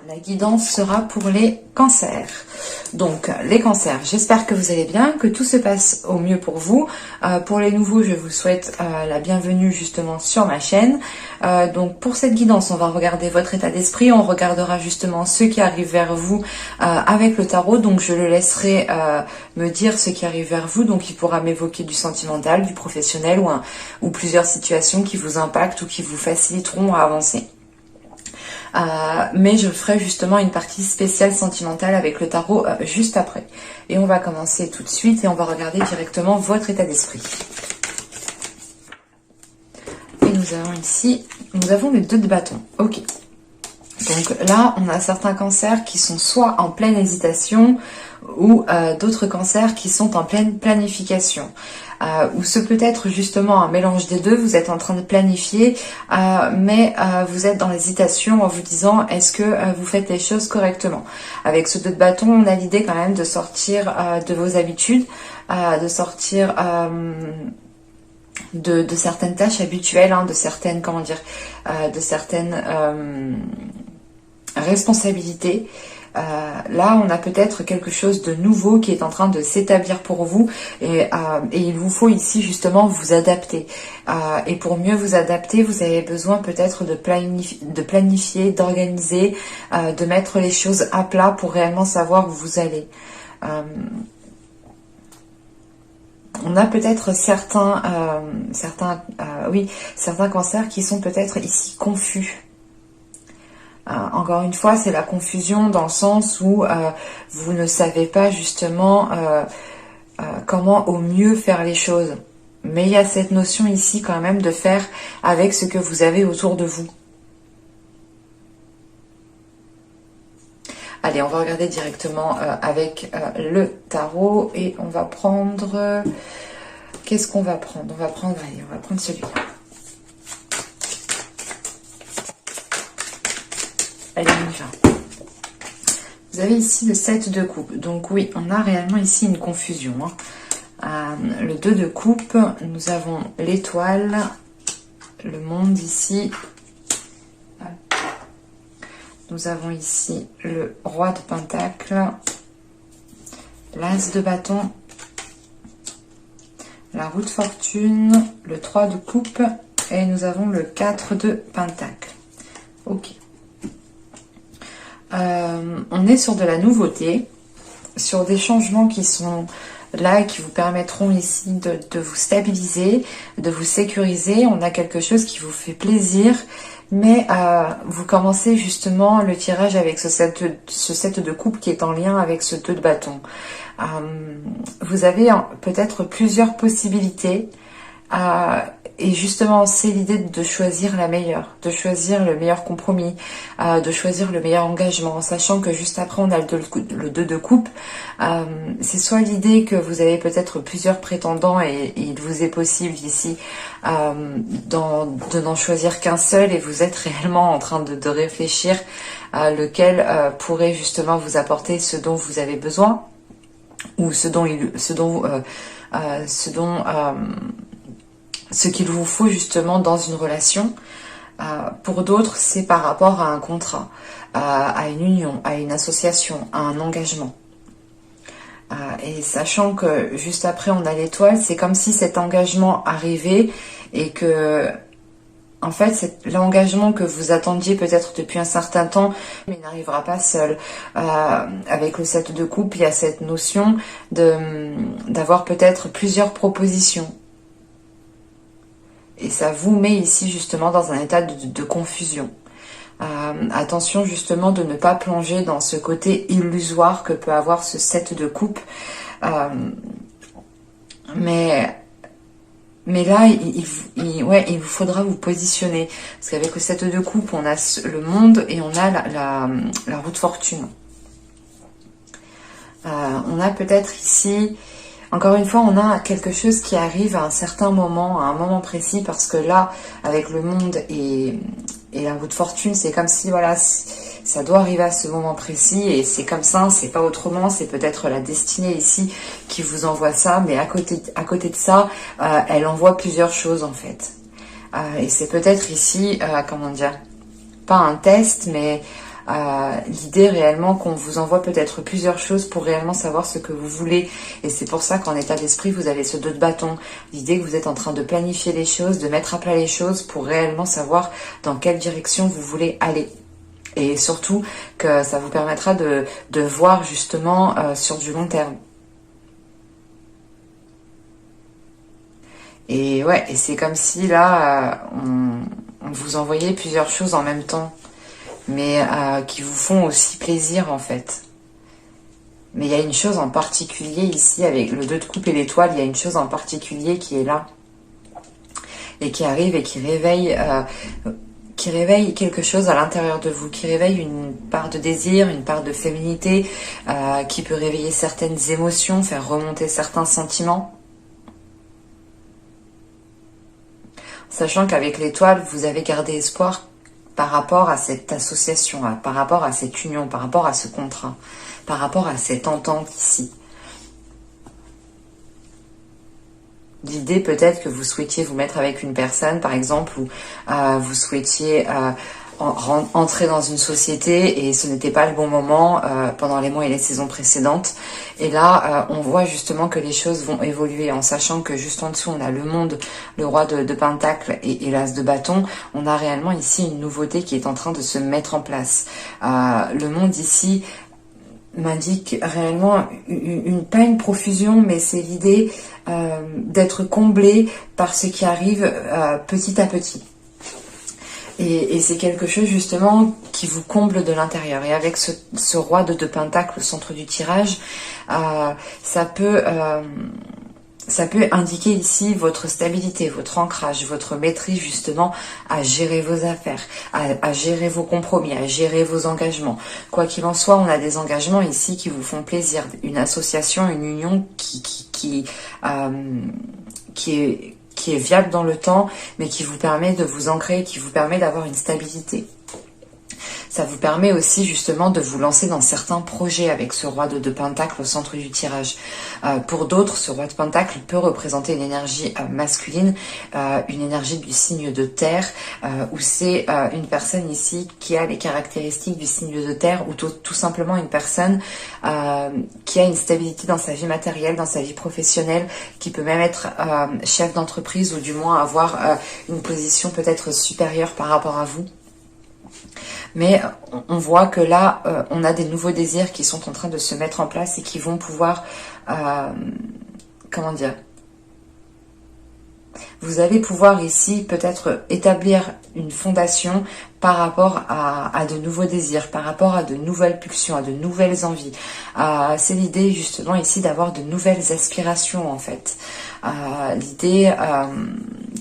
La guidance sera pour les cancers. Donc les cancers, j'espère que vous allez bien, que tout se passe au mieux pour vous. Pour les nouveaux, je vous souhaite la bienvenue justement sur ma chaîne. Donc pour cette guidance, on va regarder votre état d'esprit, on regardera justement ce qui arrive vers vous avec le tarot. Donc je le laisserai me dire ce qui arrive vers vous. Donc il pourra m'évoquer du sentimental, du professionnel ou plusieurs situations qui vous impactent ou qui vous faciliteront à avancer. Mais je ferai justement une partie spéciale sentimentale avec le tarot juste après. Et on va commencer tout de suite et on va regarder directement votre état d'esprit. Et nous avons ici, nous avons le 2 de bâton. Ok. Donc là, on a certains cancers qui sont soit en pleine hésitation ou d'autres cancers qui sont en pleine planification. Ou ce peut être justement un mélange des deux, vous êtes en train de planifier, mais vous êtes dans l'hésitation en vous disant est-ce que vous faites les choses correctement. Avec ce 2 de bâton, on a l'idée quand même de sortir de vos habitudes, de sortir de certaines tâches habituelles, de certaines, comment dire, de certaines responsabilités. Là, on a peut-être quelque chose de nouveau qui est en train de s'établir pour vous et il vous faut ici justement vous adapter. Et pour mieux vous adapter, vous avez besoin peut-être de planifier, d'organiser, de mettre les choses à plat pour réellement savoir où vous allez. On a peut-être certains cancers qui sont peut-être ici confus. Encore une fois, c'est la confusion dans le sens où vous ne savez pas justement comment au mieux faire les choses. Mais il y a cette notion ici quand même de faire avec ce que vous avez autour de vous. Allez, on va regarder directement avec le tarot et on va prendre... Qu'est-ce qu'on va prendre? On va prendre celui-là. Allez, on y va. Vous avez ici le 7 de coupe. Donc oui, on a réellement ici une confusion. Le 2 de coupe, nous avons l'étoile, le monde ici. Nous avons ici le roi de pentacle, l'as de bâton, la roue de fortune, le 3 de coupe et nous avons le 4 de pentacle. Ok. On est sur de la nouveauté, sur des changements qui sont là et qui vous permettront ici de vous stabiliser, de vous sécuriser. On a quelque chose qui vous fait plaisir, mais vous commencez justement le tirage avec ce 7 de coupe qui est en lien avec ce 2 de bâton. Vous avez peut-être plusieurs possibilités. Et justement, c'est l'idée de choisir la meilleure, de choisir le meilleur compromis, de choisir le meilleur engagement, en sachant que juste après, on a le 2 de coupe. C'est soit l'idée que vous avez peut-être plusieurs prétendants et il vous est possible ici de n'en choisir qu'un seul et vous êtes réellement en train de réfléchir à lequel pourrait justement vous apporter ce dont vous avez besoin ou ce qu'il vous faut justement dans une relation. Pour d'autres, c'est par rapport à un contrat, à une union, à une association, à un engagement. Et sachant que juste après on a l'étoile, c'est comme si cet engagement arrivait et que en fait c'est l'engagement que vous attendiez peut-être depuis un certain temps, mais il n'arrivera pas seul. Avec le 7 de coupe, il y a cette notion d'avoir peut-être plusieurs propositions. Et ça vous met ici justement dans un état de confusion. Attention justement de ne pas plonger dans ce côté illusoire que peut avoir ce 7 de coupe. Mais là, il vous faudra vous positionner. Parce qu'avec le 7 de coupe, on a le monde et on a la roue de fortune. On a peut-être ici... Encore une fois, on a quelque chose qui arrive à un certain moment, à un moment précis, parce que là, avec le monde et la roue de fortune, c'est comme si, voilà, ça doit arriver à ce moment précis, et c'est comme ça, c'est pas autrement, c'est peut-être la destinée ici qui vous envoie ça, mais à côté de ça, elle envoie plusieurs choses, en fait. Et c'est peut-être ici, comment dire, pas un test, mais l'idée réellement qu'on vous envoie peut-être plusieurs choses pour réellement savoir ce que vous voulez. Et c'est pour ça qu'en état d'esprit, vous avez ce 2 de bâton. L'idée que vous êtes en train de planifier les choses, de mettre à plat les choses pour réellement savoir dans quelle direction vous voulez aller. Et surtout que ça vous permettra de voir justement sur du long terme. Et ouais, et c'est comme si là, on vous envoyait plusieurs choses en même temps, mais qui vous font aussi plaisir en fait. Mais il y a une chose en particulier ici, avec le 2 de coupe et l'étoile, il y a une chose en particulier qui est là, et qui arrive et qui réveille quelque chose à l'intérieur de vous, qui réveille une part de désir, une part de féminité, qui peut réveiller certaines émotions, faire remonter certains sentiments. Sachant qu'avec l'étoile, vous avez gardé espoir par rapport à cette association, par rapport à cette union, par rapport à ce contrat, par rapport à cette entente ici. L'idée peut-être que vous souhaitiez vous mettre avec une personne, par exemple, ou vous souhaitiez entrer dans une société et ce n'était pas le bon moment pendant les mois et les saisons précédentes. Et là, on voit justement que les choses vont évoluer en sachant que juste en dessous, on a le monde, le roi de Pentacle et l'as de bâton. On a réellement ici une nouveauté qui est en train de se mettre en place. Le monde ici m'indique réellement pas une profusion, mais c'est l'idée d'être comblé par ce qui arrive petit à petit. Et c'est quelque chose justement qui vous comble de l'intérieur. Et avec ce roi de Pentacle au centre du tirage, ça peut indiquer ici votre stabilité, votre ancrage, votre maîtrise justement à gérer vos affaires, à gérer vos compromis, à gérer vos engagements. Quoi qu'il en soit, on a des engagements ici qui vous font plaisir. Une association, une union qui est viable dans le temps, mais qui vous permet de vous ancrer, qui vous permet d'avoir une stabilité. Ça vous permet aussi justement de vous lancer dans certains projets avec ce roi de Pentacle au centre du tirage. Pour d'autres, ce roi de Pentacle peut représenter une énergie masculine, une énergie du signe de terre, où c'est une personne ici qui a les caractéristiques du signe de terre, ou tout simplement une personne qui a une stabilité dans sa vie matérielle, dans sa vie professionnelle, qui peut même être chef d'entreprise ou du moins avoir une position peut-être supérieure par rapport à vous. Mais on voit que là, on a des nouveaux désirs qui sont en train de se mettre en place et qui vont pouvoir, comment dire, vous allez pouvoir ici peut-être établir une fondation par rapport à de nouveaux désirs, par rapport à de nouvelles pulsions, à de nouvelles envies. C'est l'idée justement ici d'avoir de nouvelles aspirations en fait. L'idée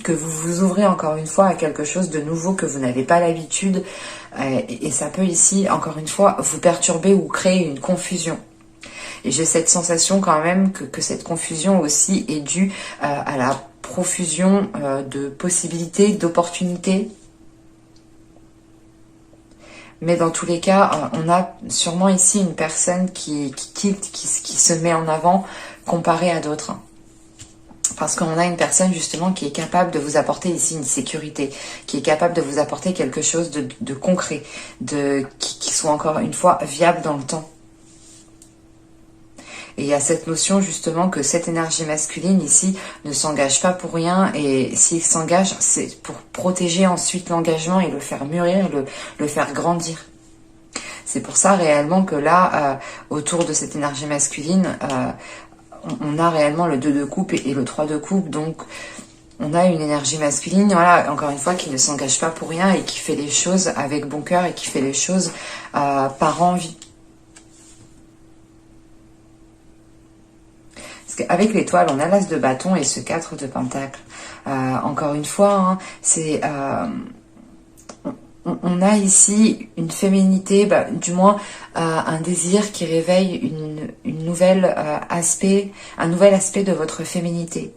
que vous vous ouvrez encore une fois à quelque chose de nouveau que vous n'avez pas l'habitude et ça peut ici encore une fois vous perturber ou créer une confusion. Et j'ai cette sensation quand même que cette confusion aussi est due à la profusion de possibilités, d'opportunités. Mais dans tous les cas, on a sûrement ici une personne qui tilte, qui se met en avant comparé à d'autres. Parce qu'on a une personne justement qui est capable de vous apporter ici une sécurité, qui est capable de vous apporter quelque chose de concret, qui soit encore une fois viable dans le temps. Et il y a cette notion justement que cette énergie masculine ici ne s'engage pas pour rien. Et s'il s'engage, c'est pour protéger ensuite l'engagement et le faire mûrir, le faire grandir. C'est pour ça réellement que là, autour de cette énergie masculine, on a réellement le 2 de coupe et le 3 de coupe. Donc on a une énergie masculine, voilà, encore une fois, qui ne s'engage pas pour rien et qui fait les choses avec bon cœur et qui fait les choses par envie. Avec l'étoile, on a l'as de bâton et ce 4 de pentacle. Encore une fois, hein, c'est on a ici une féminité, du moins un désir qui réveille un nouvel aspect de votre féminité.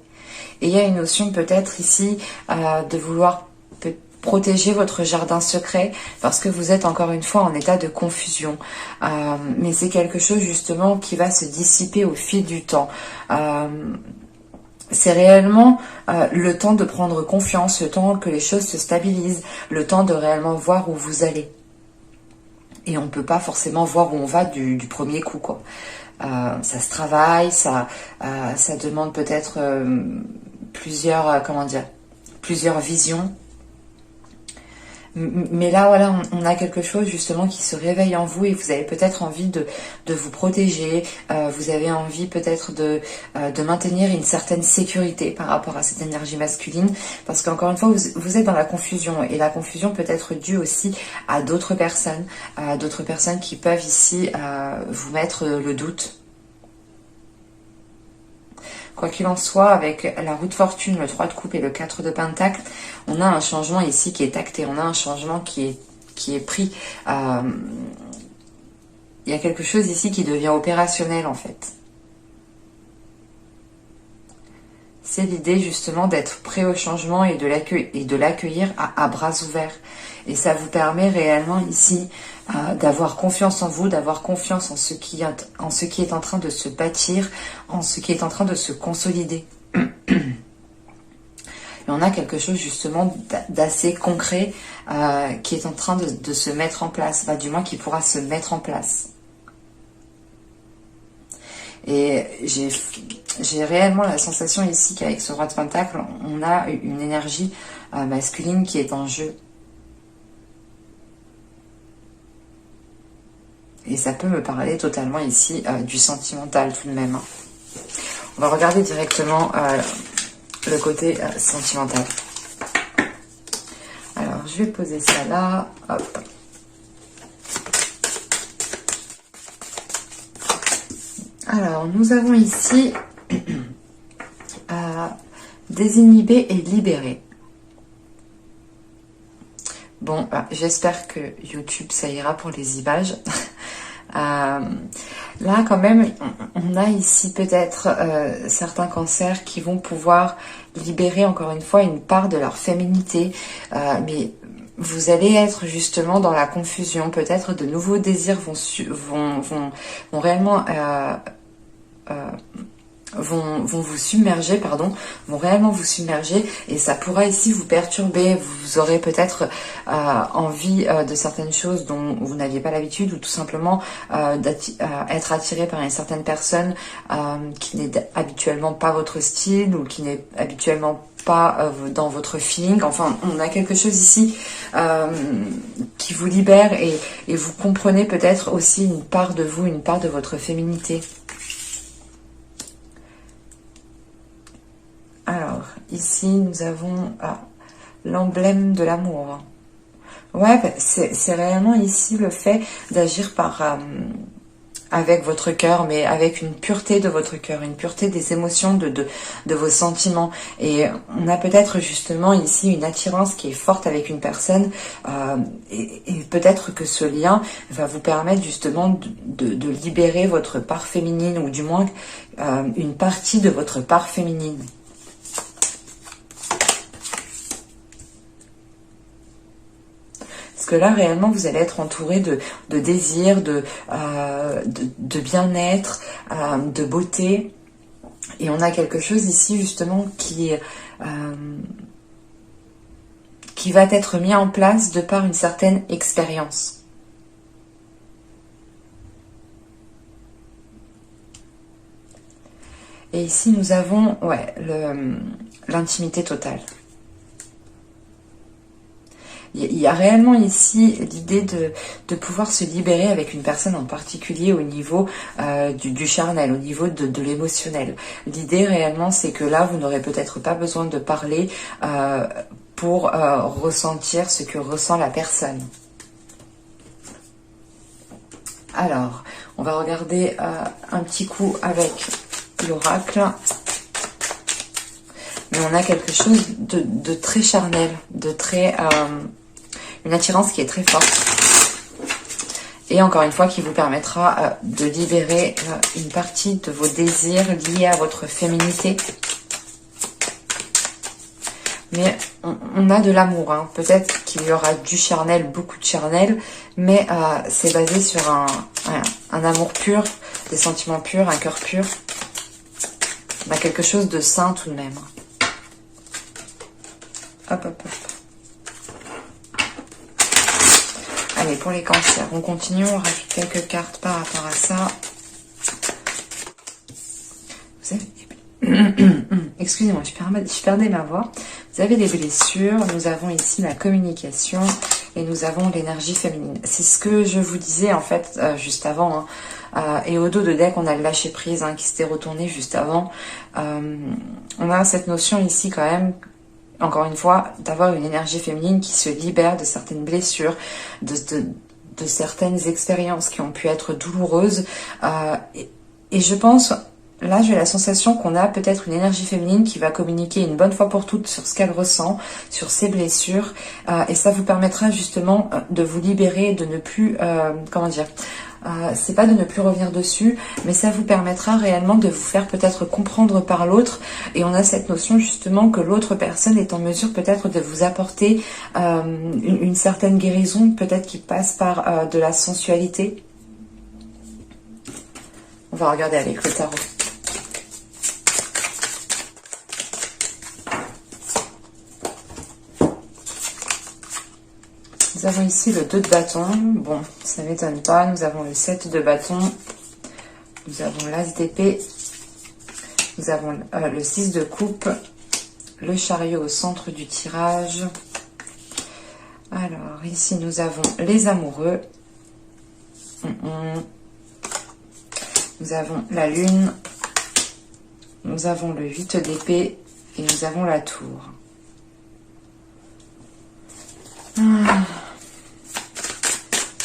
Et il y a une notion peut-être ici de vouloir protéger votre jardin secret parce que vous êtes encore une fois en état de confusion. Mais c'est quelque chose justement qui va se dissiper au fil du temps. C'est réellement le temps de prendre confiance, le temps que les choses se stabilisent, le temps de réellement voir où vous allez. et on ne peut pas forcément voir où on va du premier coup, quoi. Ça se travaille, ça demande peut-être plusieurs, comment dire, plusieurs visions. Mais là, voilà, on a quelque chose justement qui se réveille en vous et vous avez peut-être envie de vous protéger. Vous avez envie peut-être de maintenir une certaine sécurité par rapport à cette énergie masculine. Parce qu'encore une fois, vous êtes dans la confusion. Et la confusion peut être due aussi à d'autres personnes qui peuvent ici vous mettre le doute. Quoi qu'il en soit, avec la roue de fortune, le 3 de coupe et le 4 de pentacle, on a un changement ici qui est acté, on a un changement qui est pris. Il y a quelque chose ici qui devient opérationnel en fait. C'est l'idée justement d'être prêt au changement et de l'accueillir à bras ouverts. Et ça vous permet réellement ici d'avoir confiance en vous, d'avoir confiance en ce qui est en train de se bâtir, en ce qui est en train de se consolider. Et on a quelque chose justement d'assez concret qui est en train de se mettre en place, du moins qui pourra se mettre en place. Et j'ai réellement la sensation ici qu'avec ce roi de pentacle, on a une énergie masculine qui est en jeu. Et ça peut me parler totalement ici du sentimental tout de même. On va regarder directement le côté sentimental. Alors, je vais poser ça là. Hop. Alors, nous avons ici désinhiber et libérer. Bon, j'espère que YouTube, ça ira pour les images. Là, quand même, on a ici peut-être certains cancers qui vont pouvoir libérer encore une fois une part de leur féminité. Mais vous allez être justement dans la confusion. Peut-être de nouveaux désirs vont réellement... vont vous submerger, vont réellement vous submerger et ça pourra ici vous perturber. Vous aurez peut-être envie de certaines choses dont vous n'aviez pas l'habitude ou tout simplement être attiré par une certaine personne qui n'est habituellement pas votre style ou qui n'est habituellement pas dans votre feeling. Enfin, on a quelque chose ici qui vous libère et vous comprenez peut-être aussi une part de vous, une part de votre féminité. Alors, ici, nous avons l'emblème de l'amour. Ouais, c'est réellement ici le fait d'agir avec votre cœur, mais avec une pureté de votre cœur, une pureté des émotions, de vos sentiments. Et on a peut-être justement ici une attirance qui est forte avec une personne et peut-être que ce lien va vous permettre justement de libérer votre part féminine ou du moins une partie de votre part féminine. Parce que là, réellement, vous allez être entouré de désirs, de bien-être, de beauté. Et on a quelque chose ici, justement, qui va être mis en place de par une certaine expérience. Et ici, nous avons l'intimité totale. Il y a réellement ici l'idée de pouvoir se libérer avec une personne en particulier au niveau du charnel, au niveau de l'émotionnel. L'idée réellement, c'est que là, vous n'aurez peut-être pas besoin de parler pour ressentir ce que ressent la personne. Alors, on va regarder un petit coup avec l'oracle. Mais on a quelque chose de très charnel, de très... une attirance qui est très forte. Et encore une fois, qui vous permettra de libérer une partie de vos désirs liés à votre féminité. Mais on a de l'amour. Hein. Peut-être qu'il y aura du charnel, beaucoup de charnel. Mais c'est basé sur un amour pur, des sentiments purs, un cœur pur. On a quelque chose de sain tout de même. Hop, hop, hop. Allez, Allez, pour les cancers, on continue, on rajoute quelques cartes par rapport à ça. Vous avez... Excusez-moi, je perdais ma voix. Vous avez des blessures, nous avons ici la communication et nous avons l'énergie féminine. C'est ce que je vous disais en fait juste avant. Et au dos de deck, on a le lâcher prise qui s'était retourné juste avant. On a cette notion ici quand même, encore une fois, d'avoir une énergie féminine qui se libère de certaines blessures, de certaines expériences qui ont pu être douloureuses. Et je pense... Là, j'ai la sensation qu'on a peut-être une énergie féminine qui va communiquer une bonne fois pour toutes sur ce qu'elle ressent, sur ses blessures. Et ça vous permettra justement de vous libérer, de ne plus... comment dire, c'est pas de ne plus revenir dessus, mais ça vous permettra réellement de vous faire peut-être comprendre par l'autre. Et on a cette notion justement que l'autre personne est en mesure peut-être de vous apporter une certaine guérison, peut-être qui passe par de la sensualité. On va regarder avec le tarot. Nous avons ici le 2 de bâton. Bon, ça ne m'étonne pas. Nous avons le 7 de bâton. Nous avons l'as d'épée. Nous avons le 6 de coupe. Le chariot au centre du tirage. Alors, ici, nous avons les amoureux. Nous avons la lune. Nous avons le 8 d'épée. Et nous avons la tour.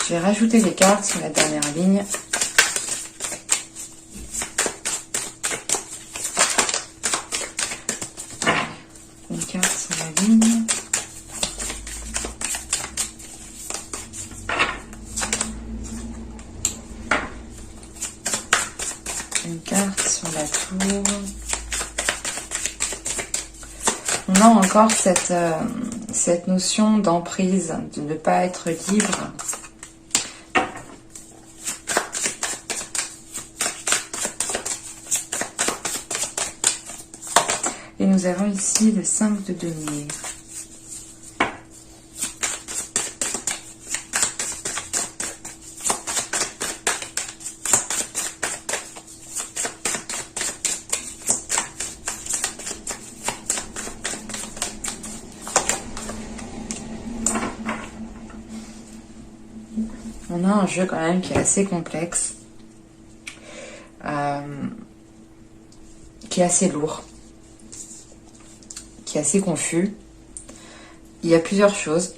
Je vais rajouter les cartes sur la dernière ligne. Une carte sur la ligne. Une carte sur la tour. On a encore cette notion d'emprise, de ne pas être libre. Et nous avons ici le 5 de denier. On a un jeu quand même qui est assez complexe, qui est assez lourd, qui est assez confus. Il y a plusieurs choses.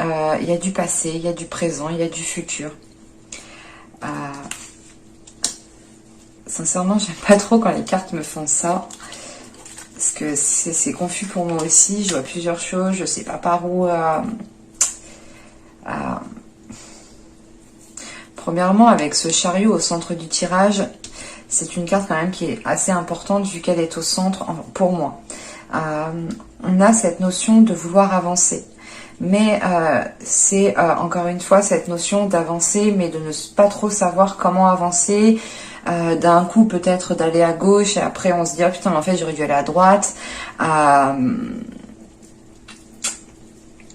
Il y a du passé, il y a du présent, il y a du futur. Sincèrement, j'aime pas trop quand les cartes me font ça. Parce que c'est confus pour moi aussi. Je vois plusieurs choses, je sais pas par où... Premièrement, avec ce chariot au centre du tirage, c'est une carte quand même qui est assez importante vu qu'elle est au centre pour moi. On a cette notion de vouloir avancer. Mais c'est encore une fois cette notion d'avancer, mais de ne pas trop savoir comment avancer. D'un coup peut-être d'aller à gauche et après on se dit oh putain mais en fait j'aurais dû aller à droite.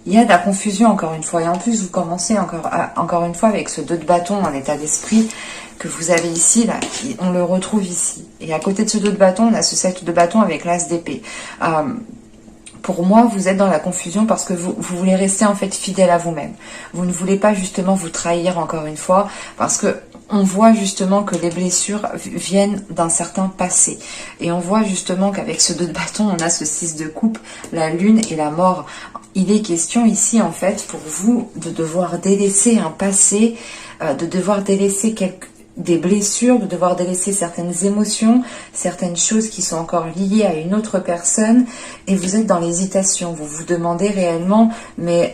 Il y a de la confusion encore une fois. Et en plus, vous commencez encore une fois avec ce 2 de bâton en état d'esprit que vous avez ici. Là, on le retrouve ici. Et à côté de ce 2 de bâton, on a ce 7 de bâton avec l'as d'épée. Pour moi, vous êtes dans la confusion parce que vous voulez rester en fait fidèle à vous-même. Vous ne voulez pas justement vous trahir encore une fois parce que on voit justement que les blessures viennent d'un certain passé. Et on voit justement qu'avec ce 2 de bâton, on a ce 6 de coupe, la lune et la mort. Il est question ici en fait pour vous de devoir délaisser un passé, de devoir délaisser des blessures, de devoir délaisser certaines émotions, certaines choses qui sont encore liées à une autre personne et vous êtes dans l'hésitation. Vous vous demandez réellement, mais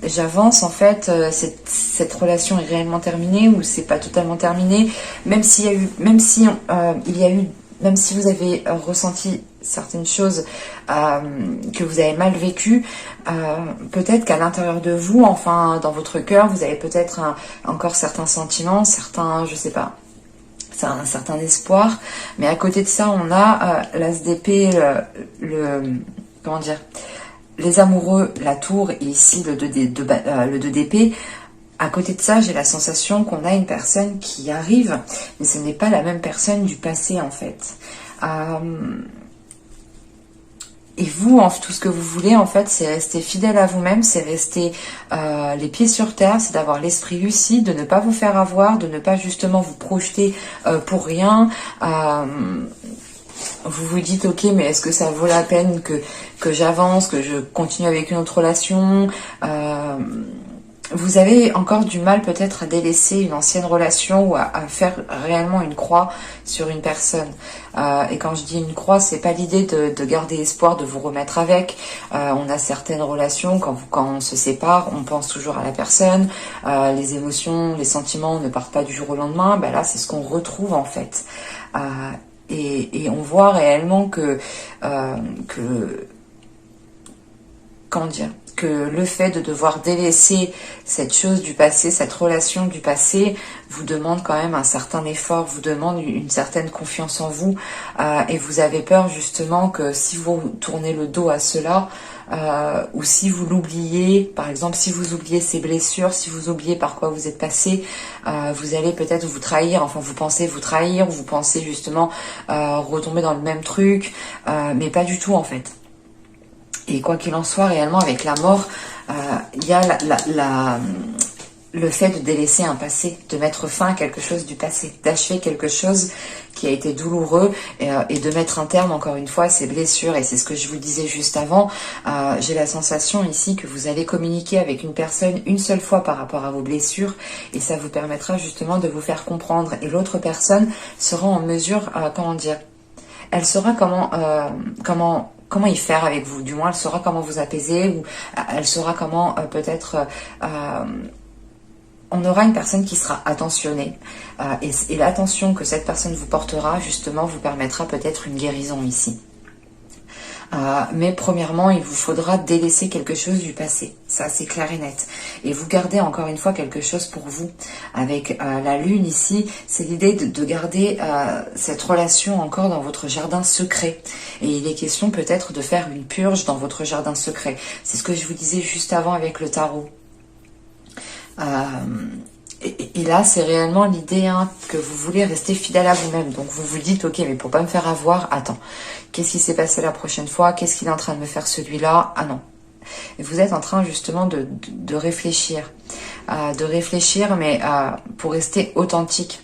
j'avance en fait, cette relation est réellement terminée ou c'est pas totalement terminé, même si vous avez ressenti certaines choses que vous avez mal vécues, peut-être qu'à l'intérieur de vous, enfin dans votre cœur, vous avez peut-être encore certains sentiments, je sais pas, c'est un certain espoir, mais à côté de ça, on a l'as d'épée, comment dire, les amoureux, la tour et ici le 2 d'épée. À côté de ça, j'ai la sensation qu'on a une personne qui arrive, mais ce n'est pas la même personne du passé en fait. Et vous, tout ce que vous voulez en fait, c'est rester fidèle à vous-même, c'est rester les pieds sur terre, c'est d'avoir l'esprit lucide, de ne pas vous faire avoir, de ne pas justement vous projeter pour rien. Vous vous dites, ok, mais est-ce que ça vaut la peine que j'avance, que je continue avec une autre relation Vous avez encore du mal peut-être à délaisser une ancienne relation ou à faire réellement une croix sur une personne. Et quand je dis une croix, c'est pas l'idée de garder espoir de vous remettre avec. On a certaines relations, quand on se sépare, on pense toujours à la personne. Les émotions, les sentiments ne partent pas du jour au lendemain. Ben là, c'est ce qu'on retrouve en fait. Et on voit réellement comment dire, que le fait de devoir délaisser cette chose du passé, cette relation du passé, vous demande quand même un certain effort, vous demande une certaine confiance en vous, et vous avez peur justement que si vous tournez le dos à cela, ou si vous l'oubliez, par exemple si vous oubliez ces blessures, si vous oubliez par quoi vous êtes passé, vous allez peut-être vous trahir, enfin vous pensez vous trahir, ou vous pensez justement retomber dans le même truc, mais pas du tout en fait. Et quoi qu'il en soit, réellement, avec la mort, il y a le fait de délaisser un passé, de mettre fin à quelque chose du passé, d'achever quelque chose qui a été douloureux et de mettre un terme, encore une fois, à ces blessures. Et c'est ce que je vous disais juste avant. J'ai la sensation ici que vous allez communiquer avec une personne une seule fois par rapport à vos blessures et ça vous permettra justement de vous faire comprendre. Et l'autre personne sera en mesure, comment dire, elle saura comment y faire avec vous, du moins elle saura comment vous apaiser, ou elle saura comment peut-être on aura une personne qui sera attentionnée, et l'attention que cette personne vous portera justement vous permettra peut-être une guérison ici. Mais premièrement, il vous faudra délaisser quelque chose du passé. Ça, c'est clair et net. Et vous gardez encore une fois quelque chose pour vous. Avec la lune ici, c'est l'idée de garder cette relation encore dans votre jardin secret. Et il est question peut-être de faire une purge dans votre jardin secret. C'est ce que je vous disais juste avant avec le tarot. Et là, c'est réellement l'idée que vous voulez rester fidèle à vous-même. Donc, vous vous dites, ok, mais pour pas me faire avoir, attends, qu'est-ce qui s'est passé la prochaine fois? Qu'est-ce qu'il est en train de me faire celui-là? Ah non. Et vous êtes en train justement de réfléchir. Mais pour rester authentique.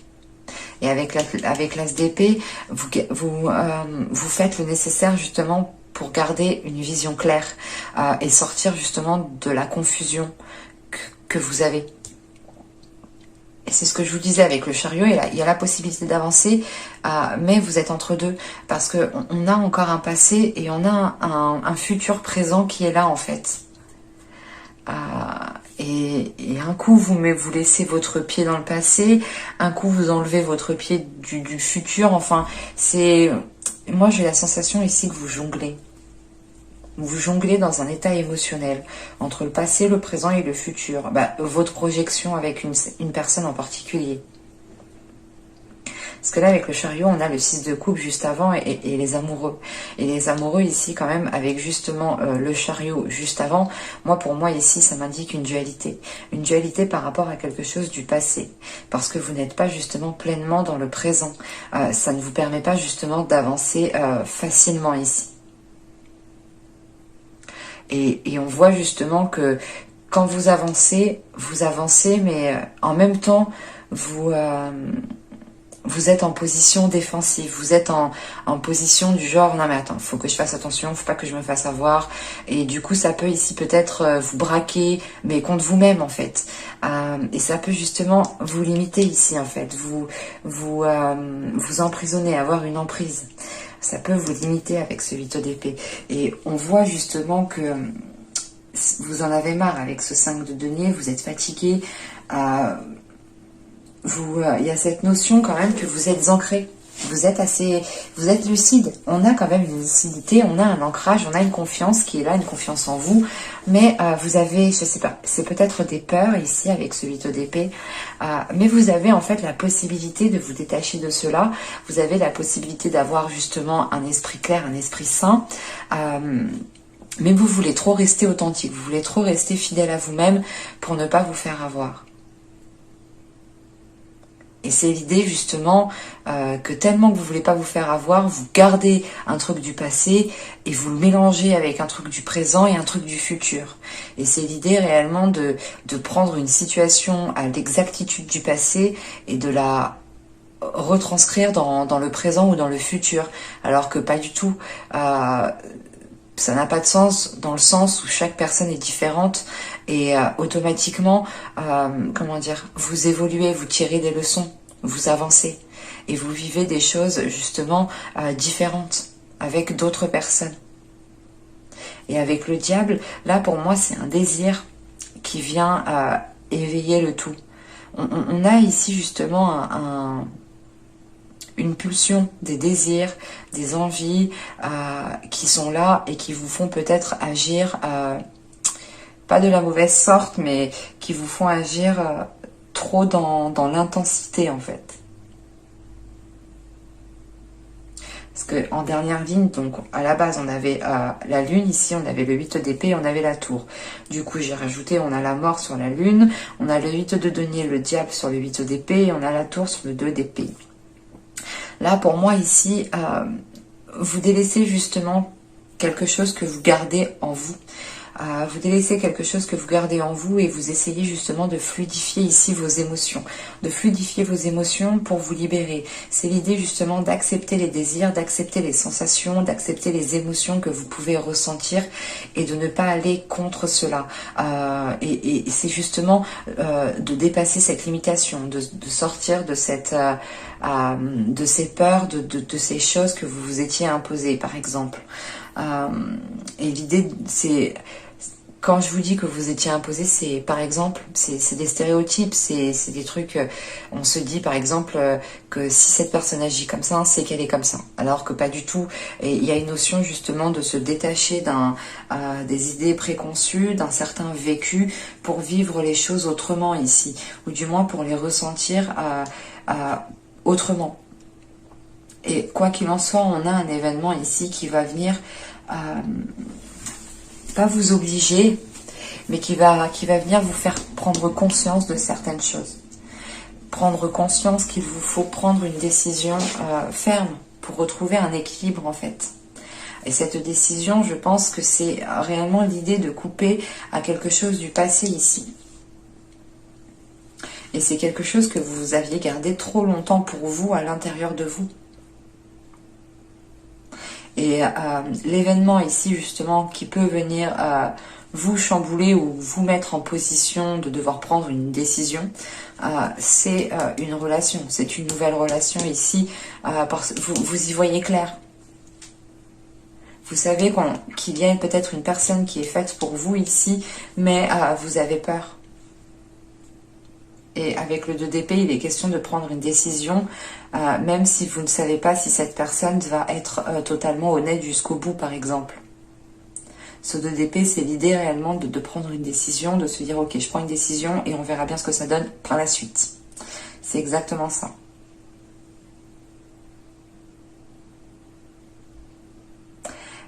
Et avec l'as d'épée, vous faites le nécessaire justement pour garder une vision claire et sortir justement de la confusion que vous avez. Et c'est ce que je vous disais avec le chariot, il y a la possibilité d'avancer, mais vous êtes entre deux, parce qu'on a encore un passé et on a un futur présent qui est là en fait. Et un coup vous laissez votre pied dans le passé, un coup vous enlevez votre pied du futur, enfin moi j'ai la sensation ici que vous jonglez. Vous jonglez dans un état émotionnel entre le passé, le présent et le futur. Votre projection avec une personne en particulier. Parce que là, avec le chariot, on a le 6 de coupe juste avant et les amoureux. Et les amoureux ici, quand même, avec justement le chariot juste avant, pour moi ici, ça m'indique une dualité. Une dualité par rapport à quelque chose du passé. Parce que vous n'êtes pas justement pleinement dans le présent. Ça ne vous permet pas justement d'avancer facilement ici. Et on voit justement que quand vous avancez, mais en même temps, vous êtes en position défensive. Vous êtes en position du genre, non mais attends, faut que je fasse attention, faut pas que je me fasse avoir. Et du coup, ça peut ici peut-être vous braquer, mais contre vous-même en fait. Et ça peut justement vous limiter ici en fait. Vous emprisonner, avoir une emprise. Ça peut vous limiter avec ce 8 d'épée. Et on voit justement que vous en avez marre avec ce 5 de denier, vous êtes fatigué. Il y a cette notion quand même que vous êtes ancré. Vous êtes lucide. On a quand même une lucidité, on a un ancrage, on a une confiance qui est là, une confiance en vous. Mais vous avez, je sais pas, c'est peut-être des peurs ici avec ce 8 d'épée. Mais vous avez en fait la possibilité de vous détacher de cela. Vous avez la possibilité d'avoir justement un esprit clair, un esprit sain. Mais vous voulez trop rester authentique, vous voulez trop rester fidèle à vous-même pour ne pas vous faire avoir. Et c'est l'idée justement que tellement que vous voulez pas vous faire avoir, vous gardez un truc du passé et vous le mélangez avec un truc du présent et un truc du futur. Et c'est l'idée réellement de prendre une situation à l'exactitude du passé et de la retranscrire dans le présent ou dans le futur. Alors que pas du tout. Ça n'a pas de sens dans le sens où chaque personne est différente et automatiquement, comment dire, vous évoluez, vous tirez des leçons, vous avancez et vous vivez des choses justement différentes avec d'autres personnes. Et avec le diable, là pour moi c'est un désir qui vient éveiller le tout. On a ici justement une pulsion, des désirs, des envies qui sont là et qui vous font peut-être agir, pas de la mauvaise sorte, mais qui vous font agir trop dans l'intensité en fait. Parce qu'en dernière ligne, donc à la base on avait la lune, ici on avait le 8 d'épée et on avait la tour. Du coup j'ai rajouté, on a la mort sur la lune, on a le 8 de denier, le diable sur le 8 d'épée et on a la tour sur le 2 d'épée. Là, pour moi, ici, vous délaissez justement quelque chose que vous gardez en vous. Vous délaissez quelque chose que vous gardez en vous et vous essayez justement de fluidifier ici vos émotions. De fluidifier vos émotions pour vous libérer. C'est l'idée justement d'accepter les désirs, d'accepter les sensations, d'accepter les émotions que vous pouvez ressentir et de ne pas aller contre cela. Et c'est justement de dépasser cette limitation, de sortir de cette... de ces peurs, de ces choses que vous vous étiez imposées, par exemple. Et l'idée, c'est... Quand je vous dis que vous étiez imposé, c'est par exemple, c'est des stéréotypes, c'est des trucs, on se dit par exemple que si cette personne agit comme ça, c'est qu'elle est comme ça. Alors que pas du tout. Et il y a une notion justement de se détacher des idées préconçues, d'un certain vécu pour vivre les choses autrement ici. Ou du moins pour les ressentir autrement. Et quoi qu'il en soit, on a un événement ici qui va venir... pas vous obliger, mais qui va venir vous faire prendre conscience de certaines choses. Prendre conscience qu'il vous faut prendre une décision ferme pour retrouver un équilibre en fait. Et cette décision, je pense que c'est réellement l'idée de couper à quelque chose du passé ici. Et c'est quelque chose que vous aviez gardé trop longtemps pour vous, à l'intérieur de vous. Et l'événement ici, justement, qui peut venir vous chambouler ou vous mettre en position de devoir prendre une décision, c'est une relation. C'est une nouvelle relation ici. Vous y voyez clair. Vous savez qu'il y a peut-être une personne qui est faite pour vous ici, mais vous avez peur. Et avec le 2 d'épée, il est question de prendre une décision, même si vous ne savez pas si cette personne va être totalement honnête jusqu'au bout, par exemple. Ce 2 d'épée, c'est l'idée réellement de prendre une décision, de se dire « Ok, je prends une décision et on verra bien ce que ça donne par la suite. » C'est exactement ça.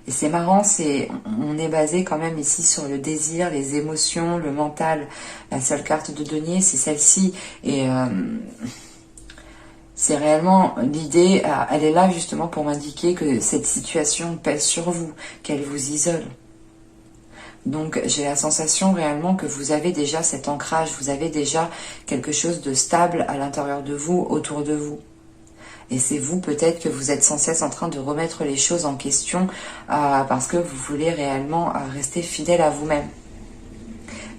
Et c'est marrant, on est basé quand même ici sur le désir, les émotions, le mental. La seule carte de denier, c'est celle-ci. Et c'est réellement l'idée, elle est là justement pour m'indiquer que cette situation pèse sur vous, qu'elle vous isole. Donc j'ai la sensation réellement que vous avez déjà cet ancrage, vous avez déjà quelque chose de stable à l'intérieur de vous, autour de vous. Et c'est vous peut-être que vous êtes sans cesse en train de remettre les choses en question parce que vous voulez réellement rester fidèle à vous-même.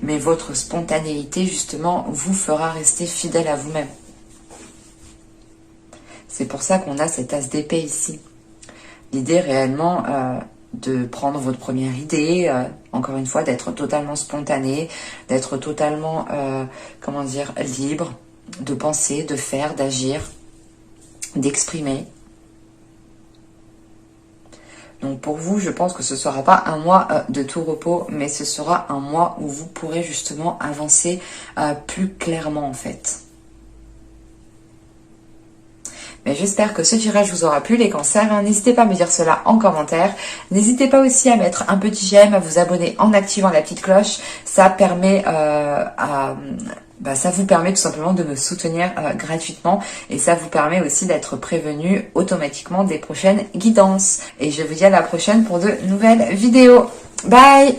Mais votre spontanéité justement vous fera rester fidèle à vous-même. C'est pour ça qu'on a cet as d'épée ici. L'idée réellement de prendre votre première idée, encore une fois, d'être totalement spontané, d'être totalement, comment dire, libre, de penser, de faire, d'agir, d'exprimer. Donc pour vous, je pense que ce ne sera pas un mois de tout repos, mais ce sera un mois où vous pourrez justement avancer plus clairement en fait. Mais j'espère que ce tirage vous aura plu les cancers. N'hésitez pas à me dire cela en commentaire. N'hésitez pas aussi à mettre un petit j'aime, à vous abonner en activant la petite cloche. Ça permet ça vous permet tout simplement de me soutenir gratuitement et ça vous permet aussi d'être prévenu automatiquement des prochaines guidances. Et je vous dis à la prochaine pour de nouvelles vidéos. Bye!